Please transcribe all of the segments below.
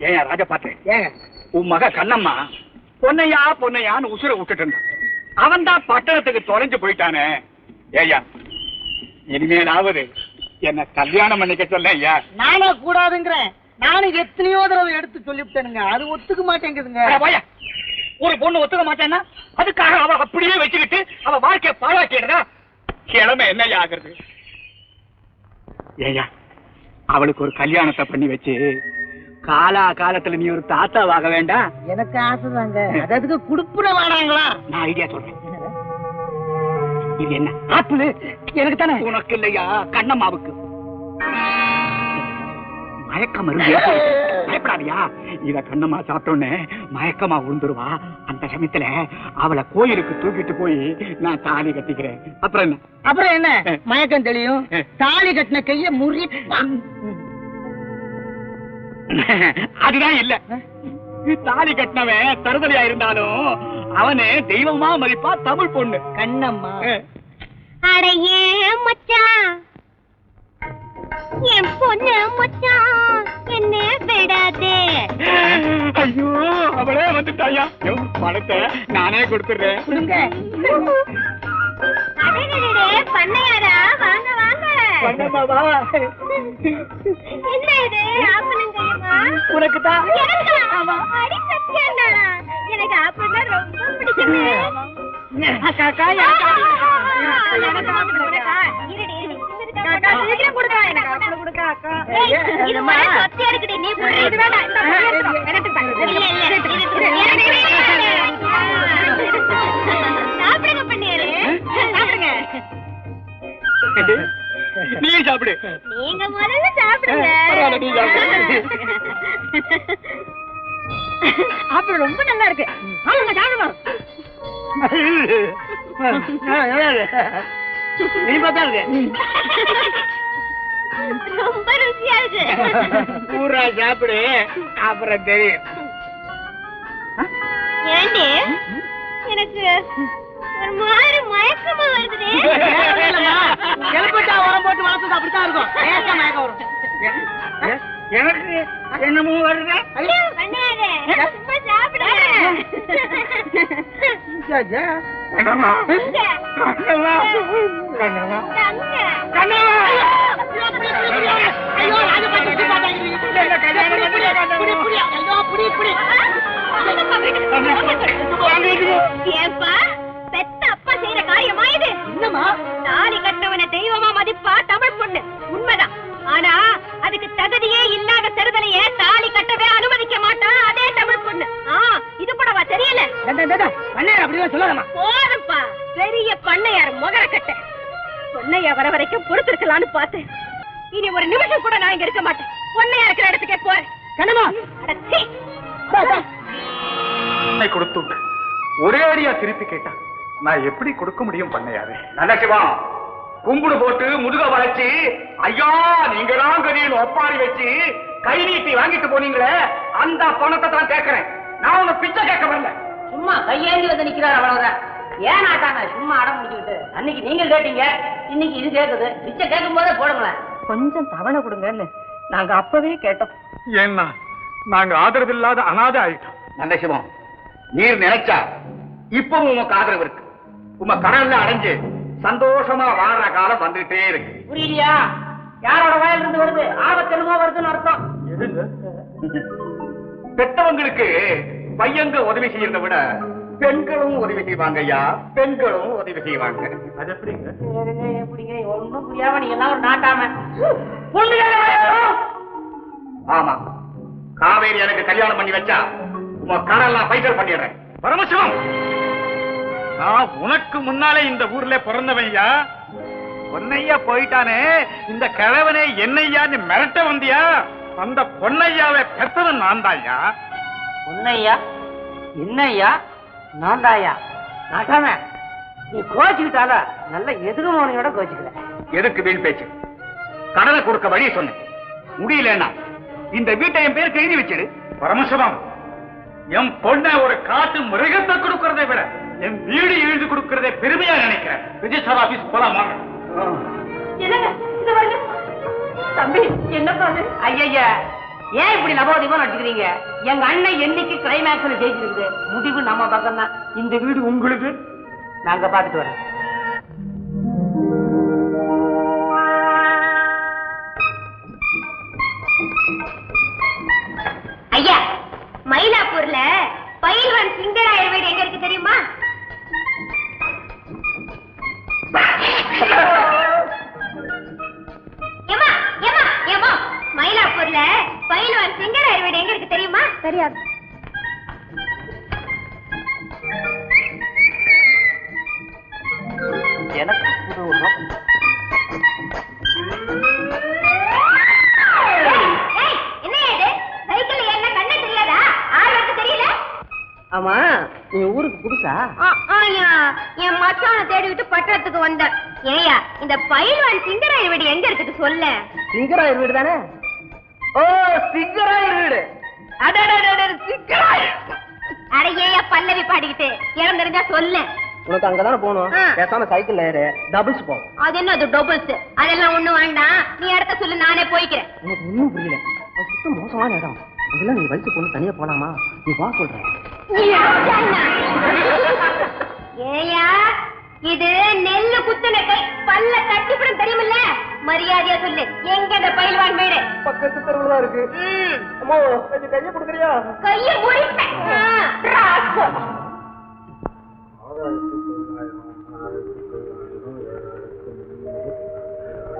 ஏன் ராஜா பாத்து ஏங்க உன் மக கண்ணம்மா பொன்னையா பொன்னையான்னு உசுரை விட்டுட்டு இருந்தான். அவன் தான் பட்டணத்துக்கு தொலைஞ்சு போயிட்டானே. ஏய்யா இனிமேலாவது என்ன கல்யாணம் பண்ணிக்க சொல்ல ஐயா. நானே கூடாதுங்கிறேன். நானும் எத்தனையோ தடவை எடுத்து சொல்லிவிட்டேனுங்க. அது ஒத்துக்க மாட்டேங்குதுங்க. ஒரு பொண்ணு ஒத்துக்க மாட்டேன்னா அதுக்காக அவ அப்படியே வச்சுக்கிட்டு அவ வாழ்க்கைய பாழாக்கிடுறா. கிழமை என்னையா ஆகுறது? ஏய்யா அவளுக்கு ஒரு கல்யாணத்தை பண்ணி வச்சு காலா காலத்துல நீ ஒரு தாத்தாவாக வேண்டாம். எனக்கு ஆசைதாங்க. அதுக்கு குடுப்புற வேணாங்களா? நான் ஐடியா சொல்றேன். இது என்ன ஆப்பிள்? எனக்கு தானே. உனக்கு இல்லையா கண்ணம்மாவுக்கு. மயக்க மருந்து பயப்படாதியா. இத கண்ணம்மா சாப்பிட்டோன்னே மயக்கமா விழுந்துருவா. அந்த சமயத்துல அவளை கோயிலுக்கு தூக்கிட்டு போய் நான் தாலி கட்டிக்கிறேன். அப்புறம் என்ன மயக்கம் தெரியும். தாலி கட்டின கைய முறிப்பான். அதுதான் இல்ல. தாலி கட்டினவன் தருதலையா இருந்தாலும் அவனே தெய்வமா மதிப்பா தமிழ் பொண்ணு கண்ணம்மா. அடையே மச்சான் என் பொண்ணு மச்சான் என்ன விடாதே. ஐயோ அவளே வந்துட்டாயா. பணத்தை நானே கொடுத்துடுறேன். பண்ணையாரா வாங்க வாங்க. என்ன இது ஆப்பனுங்கம்மா? உனக்கு தான். அடி சத்தியாண்டா எனக்கு ஆப்பன் ரொம்ப பிடிக்குது. நீ சாப்பிடு. நீங்க முதல்ல சாப்பிடுங்க. ஆப்பிள் ரொம்ப நல்லா இருக்கு. சாப்பிடுவோம். ரொம்ப ருசியா இருக்கு. பூரா சாப்பிடு அப்புறம் தெரியும். ஏண்டி எனக்கு ஒரு மாதிரி மயக்கமா வருது. எலுப்பட்டா உரம் போட்டு வளர்த்தது அப்படித்தான் இருக்கும். மயக்கம் வரும். எனக்கு என்னமோ வருது. ஏப்பா பெத்த அப்பா செய்யற காரியமா இது? தாலி கட்டவன தெய்வமா மதிப்பா தமிழ் பொண்ணு உண்மைதான். ஆனா அதுக்கு தகுதியே இல்லாத தருதலையே தாலி கட்டவே அனுமதிக்க மாட்டான் அதே தமிழ் பொண்ணு. இது கூடவா தெரியல? போதும்பா பெரிய பண்ணையார் முகர கட்ட. பொன்னையா வர வரைக்கும் பொறுத்திருக்கலான்னு பார்த்தேன். இனி ஒரு நிமிஷம் கூட நான் இங்க இருக்க மாட்டேன். பொன்னையா இருக்கிற இடத்துக்கே போறேன். கண்ணமா கொடுத்து ஒரே அடியா திருப்பி கேட்டா நான் எப்படி கொடுக்க முடியும் பண்ணையாரு? நல்ல சிவா கும்பிடு போட்டு முதுக வளைச்சு ஐயா நீங்க தான் கதியில் ஒப்பாரி வச்சு கை நீட்டி வாங்கிட்டு போனீங்களே அந்த பணத்தை தான் கேட்கிறேன். நான் உன்னை பிச்சை கேட்க வரல. சும்மா கையேந்தி வந்து நிக்கிறார் அவ்வளவுதான். ஏன் ஆட்டாங்க சும்மா அடம் முடிச்சுக்கிட்டு? அன்னைக்கு நீங்க கேட்டீங்க, இன்னைக்கு இது கேக்குது. பிச்சை கேட்கும் போதே போடுங்களேன். கொஞ்சம் தவணை கொடுங்கன்னு நாங்க அப்பவே கேட்டோம். ஏன்னா நாங்க ஆதரவு இல்லாத அனாதை ஆயிட்டோம். நல்ல சிவம் நீர் நினைச்சா இப்பவும் உமக்கு ஆதரவு இருக்கு. உம கடல்ல அடைஞ்சு சந்தோஷமா வாழற காலம் வந்துட்டே இருக்கு. புரியலையா? யாரோட வாயில இருந்து வருது? ஆபத்தெனமோ வருதுன்னு அர்த்தம். பெற்றவங்களுக்கு பையங்க உதவி செய்யறத விட பெண்களும் உதவி செய்வாங்க ஐயா. பெண்களும் உதவி செய்வாங்க. அது எப்படிங்க? எப்படிங்க? ஒண்ணும் புரியாம நீங்க எல்லாம் ஒரு நாட்டாம. ஆமா காவேரி எனக்கு கல்யாணம் பண்ணி வச்சா உங்க கடல்லாம் பைசல் பண்ணிடுறேன். பரமசிவம் நான் உனக்கு முன்னாலே இந்த ஊர்ல பிறந்தவையா. பொன்னையா போயிட்டானே இந்த கிழவனே என்னையான்னு மிரட்ட வந்தியா? அந்த பொன்னையாவை பெற்றவன் நான் தாயா. பொன்னையா என்னையா? நான் தாயா? நாட்டாம நீ கோச்சுக்கிட்டால நல்ல எதுக்குமோனையோட கோச்சுக்கல. எதுக்கு வீண் பேச்சு? கடனை கொடுக்க வழி சொன்னேன். முடியலன்னா இந்த வீட்டை என் பேருக்கு எழுதி வச்சிடு. பரமசிவம் என் பொண்ணை ஒரு காட்டு மிருகத்தை கொடுக்கறதை விட என் வீடு எழுதி கொடுக்கறதை பெருமையா நினைக்கிறேன். ரிஜிஸ்டர் ஆபீஸ் போலாமா? தம்பி என்ன பாரு? ஐயா ஏன் இப்படி நபோதிபம் நடிச்சுக்கிறீங்க? எங்க அண்ணன் என்னைக்கு கிளைமேக்ஸ்ல ஜெயிச்சிருக்கு, முடிவு நம்ம பக்கம் தான். இந்த வீடு உங்களுக்கு, நாங்க பாத்துட்டு வரோம். ஐயா, மயிலாப்பூர்ல பயில்வான் சிங்கராயர் வீடு எங்க இருக்கு தெரியுமா? மயிலாப்பூர்ல பயில்வான் சிங்கராயர் வீடு எங்க இருக்கு தெரியுமா? தெரியாது. எனக்கு ஆமா, நீ ஊருக்கு புதுசா? என் மச்சான தேடிவிட்டு பட்டணத்துக்கு வந்தேன். ஏயா, இந்த பயில்வான் சிங்கராயர் வீடு எங்க இருக்குது சொல்ல? சிங்கராயர் வீடு தானே? ஓ, சிங்கராயர் வீடு. அட ஏயா பல்லவி பாடிக்கிட்டு இடம் தெரிஞ்சா சொல்ல. உனக்கு அங்கதானே போகணும். பேசாம சைக்கிள் ஏறு, டபுள்ஸ் போகும். அது என்ன அது டபுள்ஸ்? அதெல்லாம் ஒண்ணும் வேண்டாம், நீ இடத்த சொல்லு, நானே போய்க்கிறேன். எனக்கு ஒண்ணும் புரியல. அது சுத்தம் மோசமான இடம். அதெல்லாம் நீ வயசு பொண்ணு தனியா போலாமா? நீ வா சொல்றேன். ஏயா, இது நெல்லு குத்துன கை, பல்ல தட்டிப்படும் தெரியுமில்ல? மரியாதையா சொல்லு, எங்க அந்த பயில்வான் வீடு? பக்கத்து தெருவுல இருக்கு. அம்மா, கொஞ்சம் கையை கொடுக்குறியா? கையை முடிப்பேன்.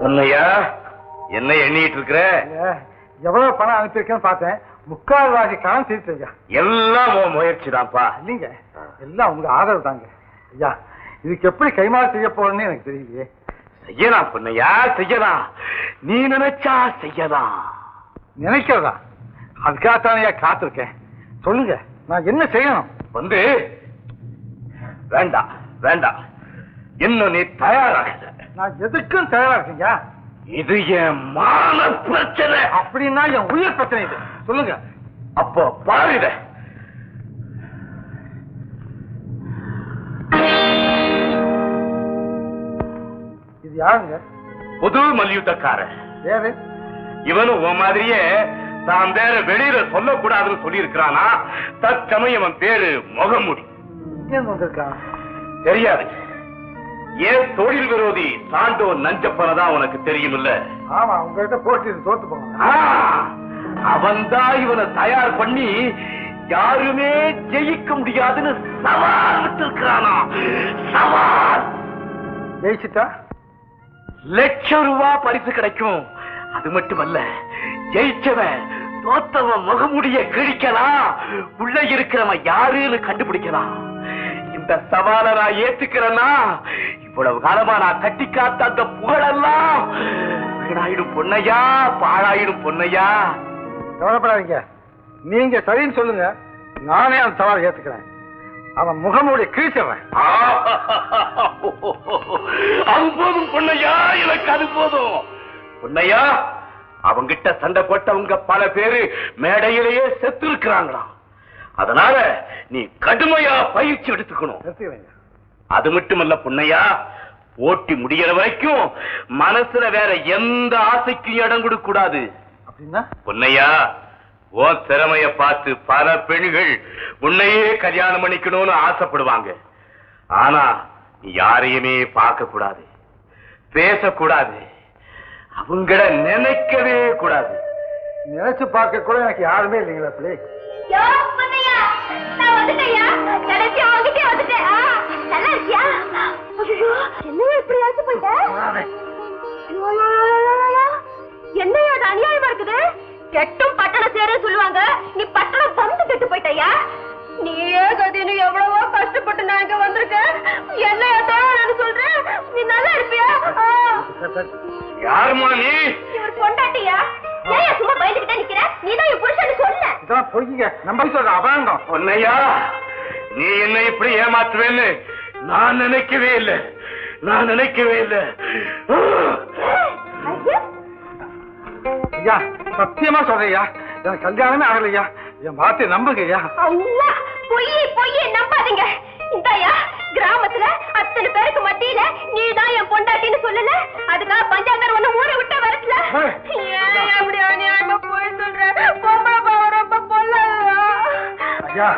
உன்னையா என்ன எண்ணிட்டு இருக்கிற? எவ்வளவு பணம் அனுப்பியிருக்கேன்னு பார்த்தேன். 3/4 காலம் தீர்த்துங்க. எல்லாம் உன் முயற்சி தான்ப்பா. இல்லைங்க, எல்லாம் உங்க ஆதரவு தாங்க. ஐயா, இதுக்கு எப்படி கைமாறு செய்ய போறேன்னு எனக்கு தெரியலையே. செய்யலாம் பொண்ணையா, செய்யலாம். நீ நினைச்சா செய்யலாம். நினைக்கிறதா? அதுக்காகத்தானையா காத்திருக்கேன். சொல்லுங்க, நான் என்ன செய்யணும்? வேண்டாம் வேண்டாம், இன்னும் நீ தயாராக. நான் எதுக்கும் தயாரா இருக்கீங்க. இது என் மான பிரச்சனை. அப்படின்னா என் உயிர் பிரச்சனை இது. சொல்லுங்க. அப்போ பாருங்க, இது யாருங்க? புது மல்யுத்தக்காரன். வேறு இவனும் உன் மாதிரியே தான் பேர வெளியில சொல்லக்கூடாதுன்னு சொல்லி இருக்கிறானா. தற்சமயம் அவன் பேரு முகமுடி. இங்க வந்திருக்கான் தெரியாது. ஏன் தொழில் விரோதி சாண்டோ நஞ்சப்பனதான் உனக்கு தெரியும் இல்ல? ஆமா, உங்ககிட்ட போட்டு தோத்து போங்க. அவன்தான் இவனை தயார் பண்ணி யாருமே ஜெயிக்க முடியாதுன்னு சவால் விட்டு இருக்கிறானா. சவால் ஜெயிச்சுட்டா ₹1,00,000 பரிசு கிடைக்கும். அது மட்டுமல்ல, ஜெயிச்சவன் தோத்தவன் முகமுடிய கிழிக்கலாம், உள்ள இருக்கிறவன் யாருன்னு கண்டுபிடிக்கலாம். இந்த சவாலை நான் ஏத்துக்கிறேன்னா இவ்வளவு காலமா நான் கட்டி காத்த அந்த புகழெல்லாம் வீணாயிடும் பொன்னையா, பாழாயிடும் பொன்னையா. கவலைப்படாதீங்க, நீங்க சரின்னு சொல்லுங்க, நானே அந்த சவாலை ஏத்துக்கிறேன். அவன் முகமூடிய கிழிச்சவன். அது போதும் பொன்னையா, எனக்கு அது போதும். பொன்னையா, அவங்கிட்ட சண்டை போட்டவங்க பல பேரு மேடையிலேயே செத்து இருக்கிறாங்களா. அதனால நீ கடுமையா பயிற்சி எடுத்துக்கணும். அது மட்டுமல்ல பொன்னையா, போட்டி முடிகிற வரைக்கும் மனசுல வேற எந்த ஆசைக்கும் இடம் கொடுக்க கூடாது. அப்படின்னா பொன்னையா, உன் திறமைய பார்த்து பல பெண்கள் உன்னையே கல்யாணம் பண்ணிக்கணும்னு ஆசைப்படுவாங்க. ஆனா நீ யாரையுமே பார்க்க கூடாது, பேசக்கூடாது, அவங்கள நினைக்கவே கூடாது. நினைச்சு பார்க்க கூட எனக்கு யாருமே இல்லைங்களா பிள்ளை? என்னையா அநியாயமா இருக்குது? கெட்டும் பட்டணம் சேர சொல்லுவாங்க, நீ பட்டணம் வந்து கெட்டு போயிட்டயா? நீயே கதினு எவ்வளவோ கஷ்டப்பட்டு நான் இங்க வந்திருக்கேன். என்னையா தோழன்னு சொல்ற? நீ நல்லா இருப்பியா? யாருமா நீ? இவர் பொண்டாட்டியா? ஏன் சும்மா பயந்துகிட்டே நிக்கிற? நீதான் என் புருஷன் சொல்ல. இதெல்லாம் பொய்ங்க, நம்ப சொல்ற அபாண்டம். பொன்னையா, நீ என்னை இப்படி ஏமாத்துவேன்னு நான் நினைக்கவே இல்லை, நான் நினைக்கவே இல்லை. ஐயா, சத்தியமா சொல்றையா, எனக்கு கல்யாணமே ஆகலையா. என் வார்த்தையை நம்புங்க ஐயா. பொய் பொய் நம்பாதீங்க. இந்தாயா கிராமத்துல அத்தனை பேருக்கு மத்தியில நீதான் என் பொண்டாட்டின்னு சொல்லல, அதுக்காக பஞ்சாங்கர் ஒண்ணு ஊரை விட்ட வரல. ஏன் அப்படி அநியாயமா போய் சொல்ற? பொம்பளை பாவம் ரொம்ப பொல்லா. ஐயா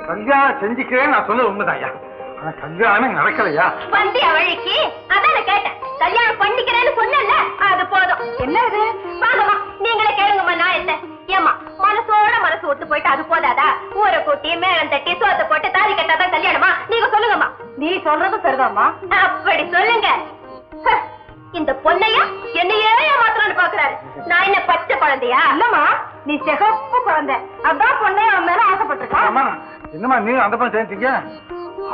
கல்யாணம் செஞ்சுக்கிறேன் நான் சொன்னது உண்மைதான் ஐயா. ஆனா கல்யாணம் நடக்கலையா? வந்தியா வழிக்கு? அதான் கேட்டேன். கல்யாணம் பண்ணிக்கிறேன்னு சொன்னல, அது போதும். என்ன இது? வாங்கம்மா நீங்களே கேளுங்கம்மா. நான் என்ன ஏமா மனசோட மனசு ஒத்து போயிட்டு அது போதாதா? ஊரை கூட்டி மேளம் தட்டி சோத்தை போட்டு தாலி கட்டாதான் கல்யாணமா? நீங்க சொல்லுங்கம்மா. நீ சொல்றது சரிதாம்மா. அப்படி சொல்லுங்க. இந்த பொண்ணையா என்னையே ஏமாத்தலான்னு பாக்குறாரு. நான் என்ன பச்சை குழந்தையா? இல்லம்மா, நீ சிகப்பு குழந்தை. அதான் பொண்ணை அவன் மேல ஆசைப்பட்டிருக்கான். ஆமா என்னமா நீ அந்த பண்ண சேர்ந்தீங்க?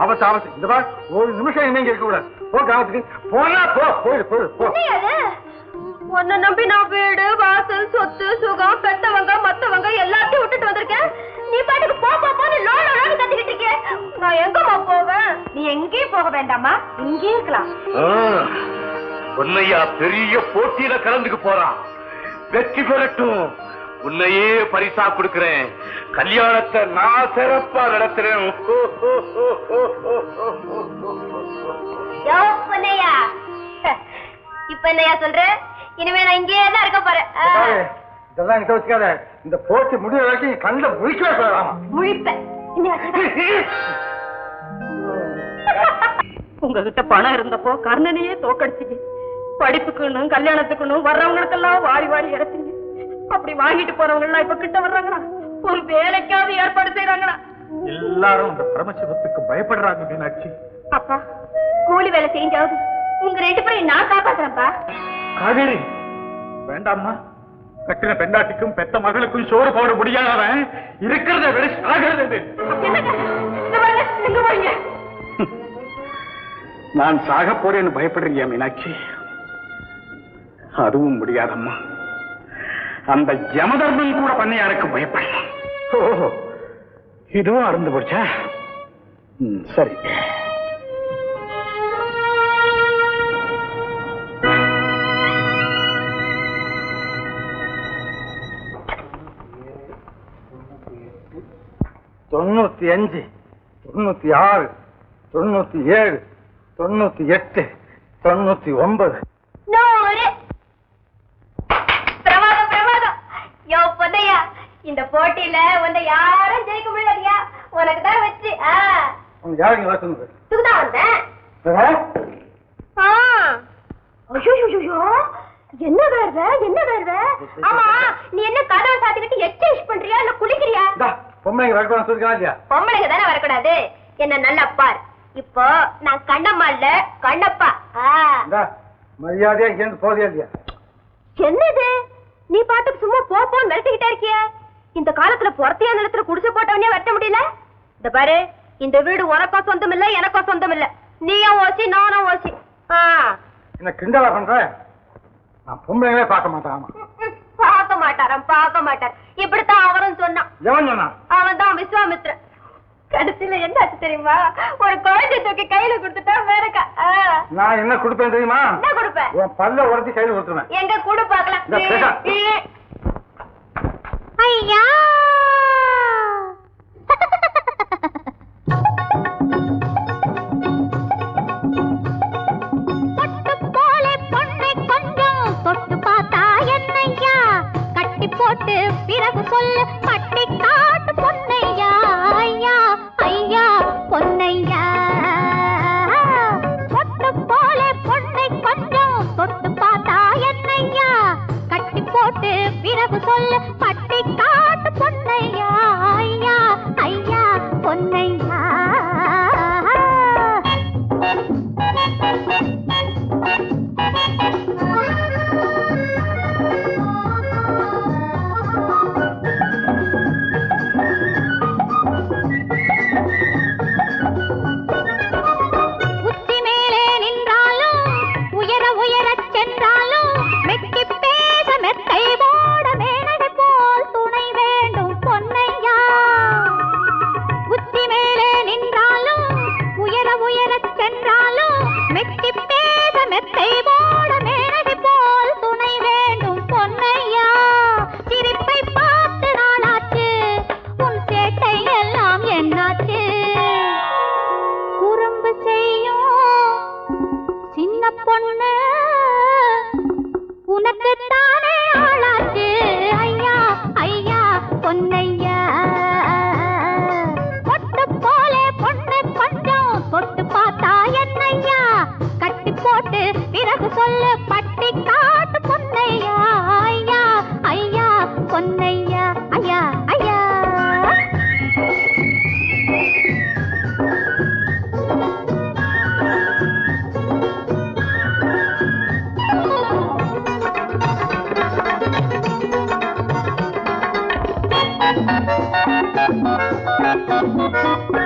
ஆபத்து ஆபத்து. இந்த பார் ஒரு நிமிஷம் இனிமே இருக்க கூடாது. போ கிராமத்துக்கு போனா போ. போயிடு போயிடு போ. உன்னை நம்பி நான் வீடு வாசல் சொத்து சுகம் பெத்தவங்க மத்தவங்க எல்லாத்தையும் விட்டுட்டு வந்திருக்கேன். நீ பாட்டுக்கு போன்னு லோன் கத்திக்கிட்டு இருக்கே. நான் எங்கம்மா போவேன்? நீ எங்கேயும் போக வேண்டாமா, இங்கே இருக்கலாம். பொன்னையா பெரிய போட்டியில கலந்துக்கு போறான். வெற்றி பெறட்டும். உன்னையே பரிசா கொடுக்கிறேன். கல்யாணத்தை நான் சிறப்பா நடத்துறேன். பொன்னையா இப்ப என்னையா சொல்ற? இனிமே நான் இங்கே தான் இருக்க போறேன். இதெல்லாம் எனக்கு வச்சுக்காத. இந்த போட்டி முடிவு வரைக்கும் கண்ணில் முழிக்கவே போயிடலாமா? முழிப்பேன். உங்ககிட்ட பணம் இருந்தப்போ கர்ணனையே தோக்கடிச்சிங்க. படிப்புக்குன்னு கல்யாணத்துக்குன்னு வர்றவங்களுக்கெல்லாம் வாரி வாரி இறச்சிங்க. அப்படி வாங்கிட்டு போறவங்க எல்லாம் இப்ப கிட்ட வர்றாங்களா? ஒரு வேலைக்காவது ஏற்பாடு செய்யறாங்களா? எல்லாரும் இந்த பரமசிவத்துக்கு பயப்படுறாங்க மீனாட்சி. அப்பா கூலி வேலை செஞ்சாவது உங்க 2 பேரையும் நான் காப்பாத்துறேன்ப்பா. காவேரி வேண்டாம்மா. கட்டின பெண்டாட்டிக்கும் பெத்த மகளுக்கும் சோறு போட முடியாதவன் இருக்கிறத விட சாகிறது. நான் சாக போறேன்னு பயப்படுறீங்க மீனாட்சி. அதுவும் முடியாதம்மா. அந்த யமதர்மன் கூட பண்ணையாருக்கு பயப்படலாம். ஓஹோ இதுவும் அறந்து போச்சா? சரி. தொண்ணூத்தி 95, 96, 97, 98, 99. 100. பிரமாதம் பிரமாதம். யோ பொன்னையா, இந்த போட்டியில உன்னை யாரும் ஜெயிக்க முடியாதியா. உனக்கு தான் வச்சு. உனக்கு யாருங்க வர சொன்னது? இதுதான் வந்தேன். என்ன வேர்வ என்ன வேர்வ? ஆமா நீ என்ன கதவை சாத்திக்கிட்டு எக்ஸசைஸ் பண்றியா இல்ல குளிக்கிறியா? பொம்மைங்க வரக்கூடாது சொல்லிக்கலாம் இல்லையா? பொம்பளைங்க தானே வரக்கூடாது. என்ன நல்லா பார். இப்போ நான் கண்ணம்மா இல்ல கண்ணப்பா. மரியாதையா இங்கிருந்து போதே இல்லையா? என்னது நீ பாட்டுக்கு சும்மா போன்னு மிரட்டிக்கிட்டே இருக்கிய? இந்த காலத்துல பொறத்தையா நிலத்துல குடிசை போட்டவனே வெட்ட முடியல. இந்த பாரு, இந்த வீடு உனக்கும் சொந்தம் இல்ல எனக்கும் சொந்தம் இல்ல. நீயும் ஓசி நானும் ஓசி. என்ன கிண்டலா பண்ற? நான் பொம்பளைங்களே பார்க்க மாட்டேன். பார்க்க மாட்டார். இப்படித்தான் அவரும் சொன்னான். எவன் சொன்னா? அவன் தான் விஸ்வாமித்ரன். கடைசியில என்ன ஆச்சு தெரியுமா? ஒரு குழந்தை தூக்கி கையில கொடுத்துட்டா வேறக்கா. நான் என்ன கொடுப்பேன் தெரியுமா? என்ன கொடுப்பேன்? உன் பல்ல உடைச்சு கையில கொடுத்துருவேன். எங்க கொடு பாக்கலாம். ஐயா போட்டு பிறகு சொல்லு பட்டி காட்டு பொன்னையா. ஐயா ஐயா பொன்னையா, பொட்டு போல பொன்னை கொஞ்சம் தொட்டு பார்த்தா என்னையா. கட்டி போட்டு பிறகு சொல்லு பட்டி காட்டு ஆ